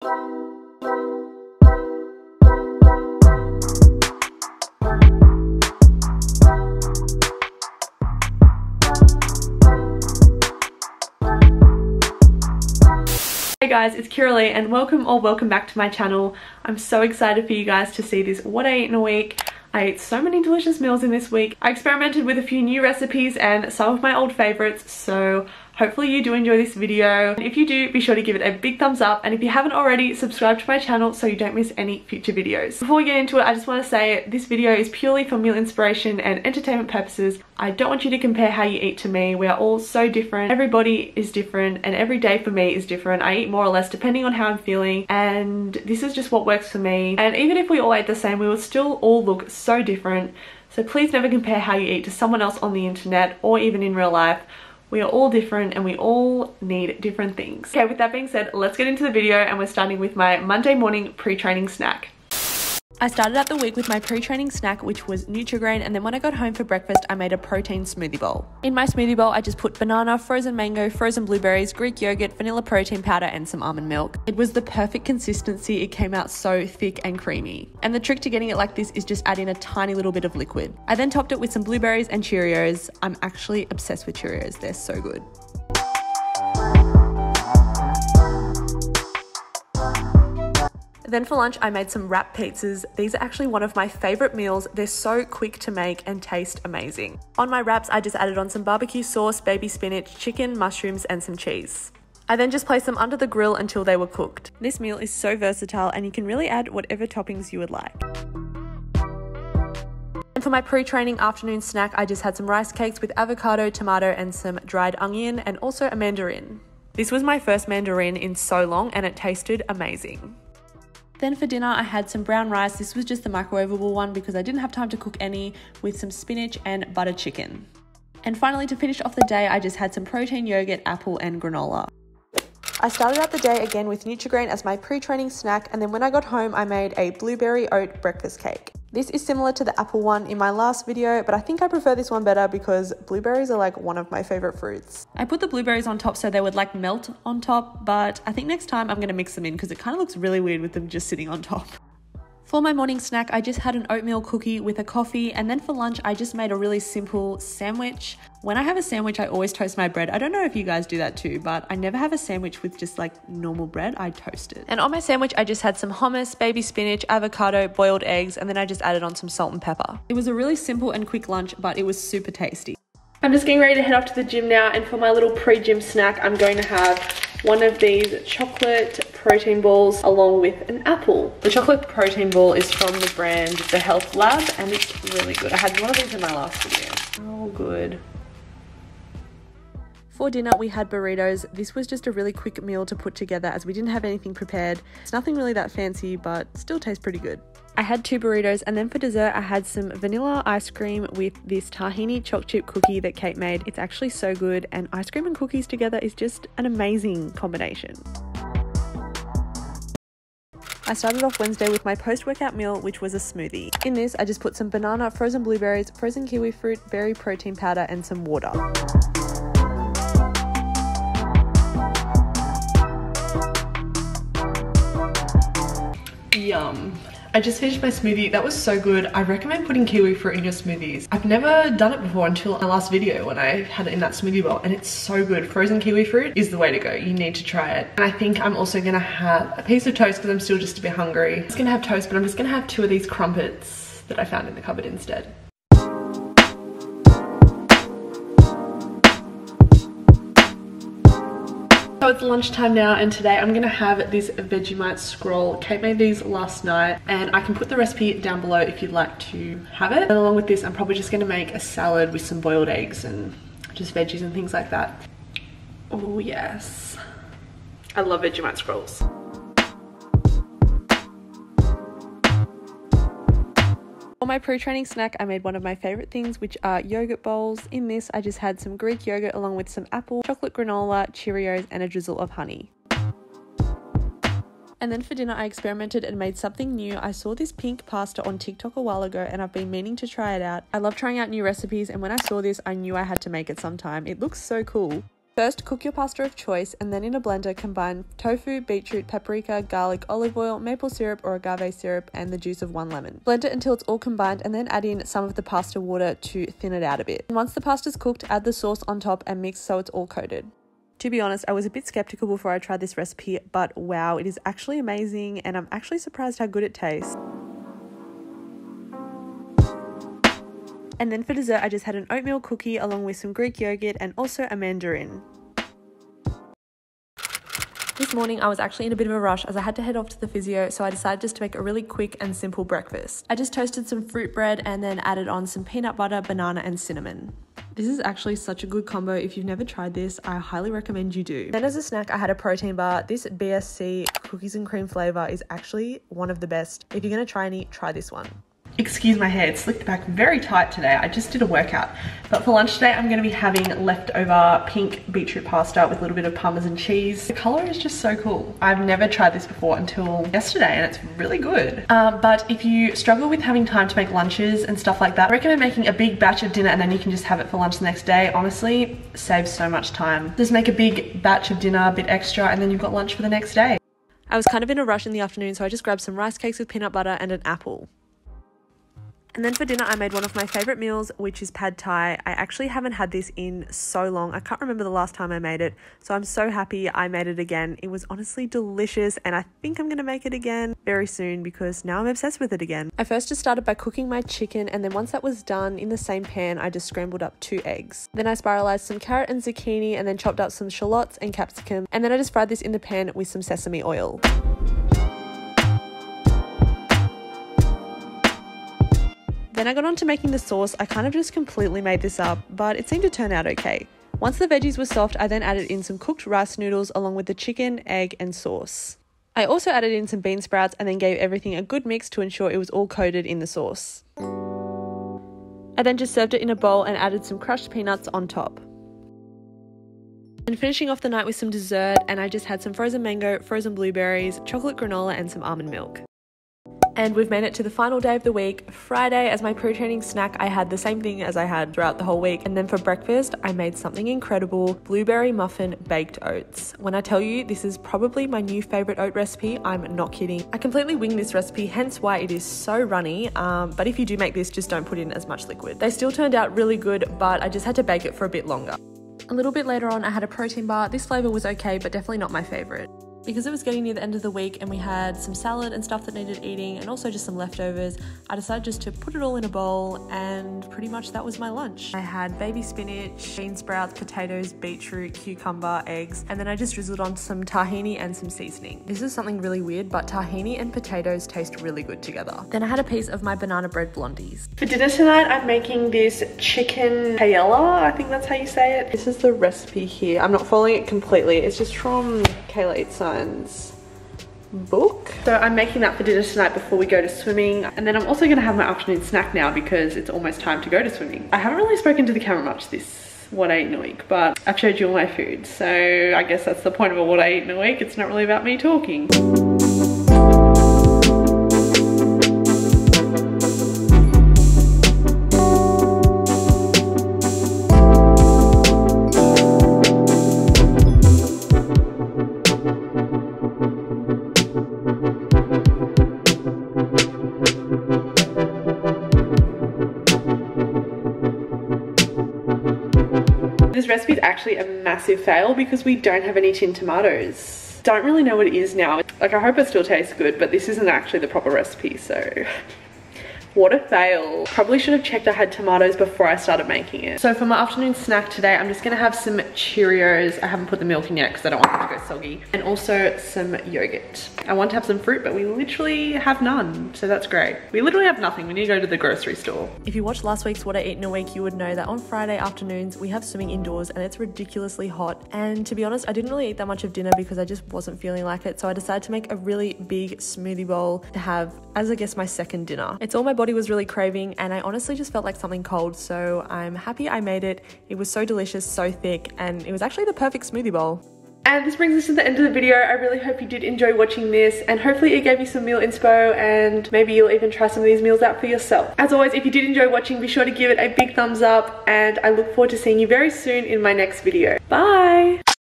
Hey guys, it's Hiiii and welcome back to my channel. I'm so excited for you guys to see this what I ate in a week. I ate so many delicious meals in this week. I experimented with a few new recipes and some of my old favorites, so hopefully you do enjoy this video. And if you do, be sure to give it a big thumbs up, and if you haven't already, subscribe to my channel so you don't miss any future videos. Before we get into it, I just want to say this video is purely for meal inspiration and entertainment purposes. I don't want you to compare how you eat to me. We are all so different. Everybody is different, and every day for me is different. I eat more or less depending on how I'm feeling, and this is just what works for me. And even if we all ate the same, we would still all look so different. So please never compare how you eat to someone else on the internet or even in real life. We are all different and we all need different things. Okay, with that being said, let's get into the video, and we're starting with my Monday morning pre-training snack. I started out the week with my pre-training snack, which was Nutri-Grain, and then when I got home for breakfast, I made a protein smoothie bowl. In my smoothie bowl, I just put banana, frozen mango, frozen blueberries, Greek yogurt, vanilla protein powder, and some almond milk. It was the perfect consistency. It came out so thick and creamy. And the trick to getting it like this is just adding a tiny little bit of liquid. I then topped it with some blueberries and Cheerios. I'm actually obsessed with Cheerios. They're so good. Then for lunch, I made some wrap pizzas. These are actually one of my favorite meals. They're so quick to make and taste amazing. On my wraps, I just added on some barbecue sauce, baby spinach, chicken, mushrooms, and some cheese. I then just placed them under the grill until they were cooked. This meal is so versatile, and you can really add whatever toppings you would like. And for my pre-training afternoon snack, I just had some rice cakes with avocado, tomato, and some dried onion, and also a mandarin. This was my first mandarin in so long, and it tasted amazing. Then for dinner, I had some brown rice. This was just the microwavable one because I didn't have time to cook any, with some spinach and butter chicken. And finally, to finish off the day, I just had some protein yogurt, apple, and granola. I started out the day again with Nutri-Grain as my pre-training snack, and then when I got home, I made a blueberry oat breakfast cake. This is similar to the apple one in my last video, but I think I prefer this one better because blueberries are like one of my favorite fruits. I put the blueberries on top so they would like melt on top, but I think next time I'm gonna mix them in because it kind of looks really weird with them just sitting on top. For my morning snack, I just had an oatmeal cookie with a coffee, and then for lunch, I just made a really simple sandwich. When I have a sandwich, I always toast my bread. I don't know if you guys do that too, but I never have a sandwich with just like normal bread. I toast it. And on my sandwich, I just had some hummus, baby spinach, avocado, boiled eggs, and then I just added on some salt and pepper. It was a really simple and quick lunch, but it was super tasty. I'm just getting ready to head off to the gym now, and for my little pre-gym snack, I'm going to have one of these chocolate protein balls along with an apple. The chocolate protein ball is from the brand The Health Lab, and it's really good. I had one of these in my last video. Oh, good. For dinner, we had burritos. This was just a really quick meal to put together as we didn't have anything prepared. It's nothing really that fancy, but still tastes pretty good. I had 2 burritos, and then for dessert, I had some vanilla ice cream with this tahini choc chip cookie that Kate made. It's actually so good, and ice cream and cookies together is just an amazing combination. I started off Wednesday with my post-workout meal, which was a smoothie. In this, I just put some banana, frozen blueberries, frozen kiwi fruit, berry protein powder, and some water. Yum. I just finished my smoothie. That was so good. I recommend putting kiwi fruit in your smoothies. I've never done it before until my last video when I had it in that smoothie bowl, and it's so good. Frozen kiwi fruit is the way to go. You need to try it. And I think I'm also gonna have a piece of toast because I'm still just a bit hungry. I'm just gonna have toast, but I'm just gonna have 2 of these crumpets that I found in the cupboard instead. So it's lunchtime now, and today I'm gonna have this Vegemite scroll. Kate made these last night, and I can put the recipe down below if you'd like to have it. And along with this, I'm probably just gonna make a salad with some boiled eggs and just veggies and things like that. Oh yes. I love Vegemite scrolls. For my pre-training snack, I made one of my favorite things, which are yogurt bowls. In this, I just had some Greek yogurt along with some apple, chocolate granola, Cheerios, and a drizzle of honey. And then for dinner, I experimented and made something new. I saw this pink pasta on TikTok a while ago, and I've been meaning to try it out. I love trying out new recipes, and when I saw this, I knew I had to make it sometime. It looks so cool. First, cook your pasta of choice, and then in a blender combine tofu, beetroot, paprika, garlic, olive oil, maple syrup or agave syrup, and the juice of 1 lemon. Blend it until it's all combined and then add in some of the pasta water to thin it out a bit. And once the pasta's cooked, add the sauce on top and mix so it's all coated. To be honest, I was a bit skeptical before I tried this recipe, but wow, it is actually amazing and I'm actually surprised how good it tastes. And then for dessert, I just had an oatmeal cookie along with some Greek yogurt and also a mandarin. This morning, I was actually in a bit of a rush as I had to head off to the physio, so I decided just to make a really quick and simple breakfast. I just toasted some fruit bread and then added on some peanut butter, banana, and cinnamon. This is actually such a good combo. If you've never tried this, I highly recommend you do. Then as a snack, I had a protein bar. This BSC cookies and cream flavor is actually one of the best. If you're gonna try any, try this one. Excuse my hair, it's slicked back very tight today. I just did a workout. But for lunch today, I'm gonna be having leftover pink beetroot pasta with a little bit of Parmesan cheese. The color is just so cool. I've never tried this before until yesterday and it's really good. But if you struggle with having time to make lunches and stuff like that, I recommend making a big batch of dinner and then you can just have it for lunch the next day. Honestly, saves so much time. Just make a big batch of dinner, a bit extra, and then you've got lunch for the next day. I was kind of in a rush in the afternoon, so I just grabbed some rice cakes with peanut butter and an apple. And then for dinner, I made one of my favorite meals, which is pad thai. I actually haven't had this in so long. I can't remember the last time I made it. So I'm so happy I made it again. It was honestly delicious. And I think I'm going to make it again very soon because now I'm obsessed with it again. I first just started by cooking my chicken. And then once that was done, in the same pan, I just scrambled up 2 eggs. Then I spiralized some carrot and zucchini and then chopped up some shallots and capsicum. And then I just fried this in the pan with some sesame oil. Then I got on to making the sauce. I kind of just completely made this up, but it seemed to turn out okay. Once the veggies were soft, I then added in some cooked rice noodles along with the chicken, egg, and sauce. I also added in some bean sprouts and then gave everything a good mix to ensure it was all coated in the sauce. I then just served it in a bowl and added some crushed peanuts on top. And finishing off the night with some dessert, and I just had some frozen mango, frozen blueberries, chocolate granola, and some almond milk. And we've made it to the final day of the week. Friday, as my pre-training snack, I had the same thing as I had throughout the whole week. And then for breakfast, I made something incredible, blueberry muffin baked oats. When I tell you this is probably my new favorite oat recipe, I'm not kidding. I completely winged this recipe, hence why it is so runny. But if you do make this, just don't put in as much liquid. They still turned out really good, but I just had to bake it for a bit longer. A little bit later on, I had a protein bar. This flavor was okay, but definitely not my favorite. Because it was getting near the end of the week and we had some salad and stuff that needed eating and also just some leftovers, I decided just to put it all in a bowl and pretty much that was my lunch. I had baby spinach, bean sprouts, potatoes, beetroot, cucumber, eggs, and then I just drizzled on some tahini and some seasoning. This is something really weird, but tahini and potatoes taste really good together. Then I had a piece of my banana bread blondies. For dinner tonight, I'm making this chicken paella, I think that's how you say it. This is the recipe here. I'm not following it completely. It's just from Kayla Eats Science book. So I'm making that for dinner tonight before we go to swimming. And then I'm also gonna have my afternoon snack now because it's almost time to go to swimming. I haven't really spoken to the camera much this what I eat in a week, but I've showed you all my food. So I guess that's the point of a what I eat in a week. It's not really about me talking. This recipe is actually a massive fail because we don't have any tin tomatoes. Don't really know what it is now. Like, I hope it still tastes good, but this isn't actually the proper recipe, so what a fail. Probably should have checked I had tomatoes before I started making it. So for my afternoon snack today, I'm just gonna have some Cheerios. I haven't put the milk in yet because I don't want them to go soggy. And also some yogurt. I want to have some fruit, but we literally have none, so that's great. We literally have nothing. We need to go to the grocery store. If you watched last week's What I Eat in a Week, you would know that on Friday afternoons, we have swimming indoors and it's ridiculously hot. And to be honest, I didn't really eat that much of dinner because I just wasn't feeling like it. So I decided to make a really big smoothie bowl to have as, I guess, my second dinner. It's all my body was really craving and I honestly just felt like something cold, so I'm happy I made it. It was so delicious, so thick, and it was actually the perfect smoothie bowl. And this brings us to the end of the video. I really hope you did enjoy watching this, and hopefully it gave you some meal inspo, and maybe you'll even try some of these meals out for yourself. As always, if you did enjoy watching, be sure to give it a big thumbs up, and I look forward to seeing you very soon in my next video. Bye!